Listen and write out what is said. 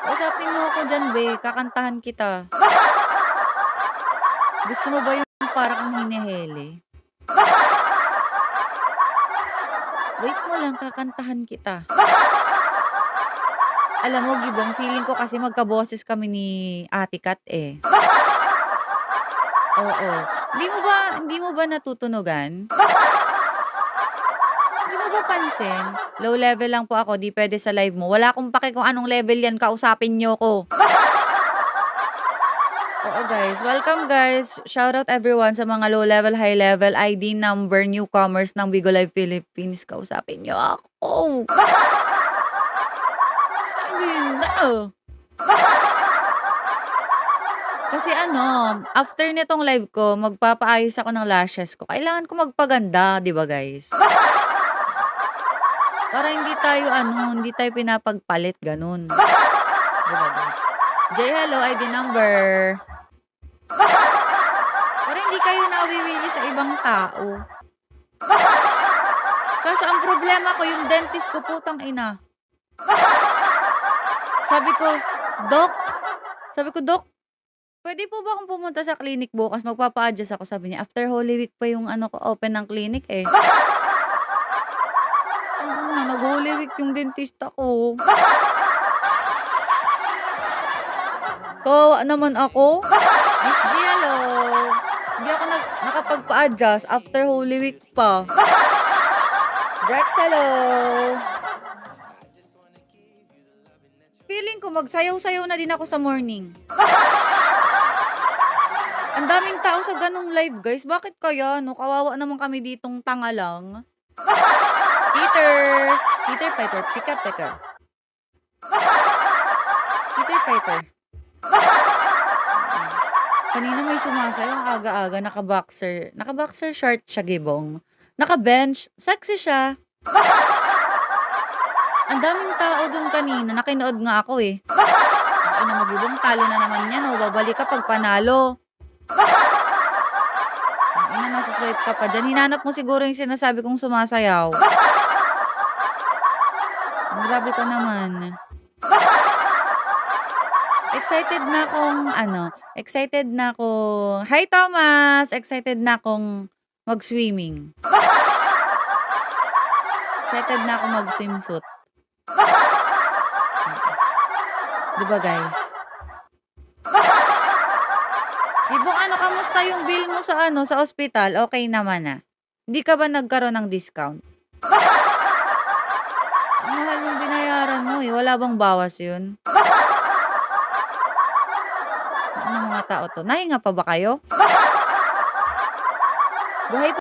Kausapin mo ako diyan be, kakantahan kita. Gusto mo ba yung para kang hinihele? Wait mo lang, kakantahan kita. Alam mo Gibong, feeling ko kasi magkaboses kami ni Ate Kat, eh. Oo. Hindi mo ba natutunugan? Hindi mo ba pansin? Low level lang po ako, 'di puwede sa live mo. Wala akong pake kung anong level 'yan, kausapin niyo ko. Oo, guys. Welcome, guys. Shoutout everyone sa mga low level, high level, ID number, newcomers ng Bigo Live Philippines. Kausapin niyo ako. Sige na. Kasi ano, after nitong live ko, magpapaayos ako ng lashes ko. Kailangan ko magpaganda, 'di ba, guys? Para hindi tayo pinapagpalit, gano'n. 'Di ba, guys? Jay, hello, ID number. Para hindi kayo nawiwili sa ibang tao. Kaso ang problema ko yung dentist ko, putang ina. Sabi ko, "Dok," sabi ko, "Dok, puwede po ba akong pumunta sa clinic bukas, magpapa-adjust ako." Sabi niya, "After Holy Week pa yung ano ko, open ng clinic, eh." Tangina, nag-Holy Week yung dentista ko. Kawawa naman ako. Miss G, hello. Hindi ako nakapagpa-adjust after Holy Week pa. Drex, hello. Feeling ko magsayaw-sayaw na din ako sa morning. Ang daming tao sa ganong live, guys. Bakit kaya, no? Kawawa naman kami ditong tanga lang. Peter! Peter Piper, pick up, Peter. Peter Piper. Kanina may sumasayaw, ang aga-aga, naka-boxer. Naka-boxer short siya, Gibong. Naka-bench, sexy siya. Ang daming tao dun kanina, nakinood nga ako, eh. Ina mo, Gibong, talo na naman yan, oh. Babalik ka pag panalo. Ina, nasa-swipe ka pa dyan. Hinanap mo siguro yung sinasabi kong sumasayaw. Grabe ka naman. Excited na akong Hi, Thomas! Excited na akong mag-swimming. Excited na akong mag-swimsuit. 'Di ba, guys? Ibong ano, kamusta yung bill mo sa ospital? Okey naman na? Hindi ka ba nagkaroon ng discount? Ang mahal nung binayaran mo, eh, wala bang bawas yun? Anong mga tao 'to, nahinga pa ba kayo? Buhay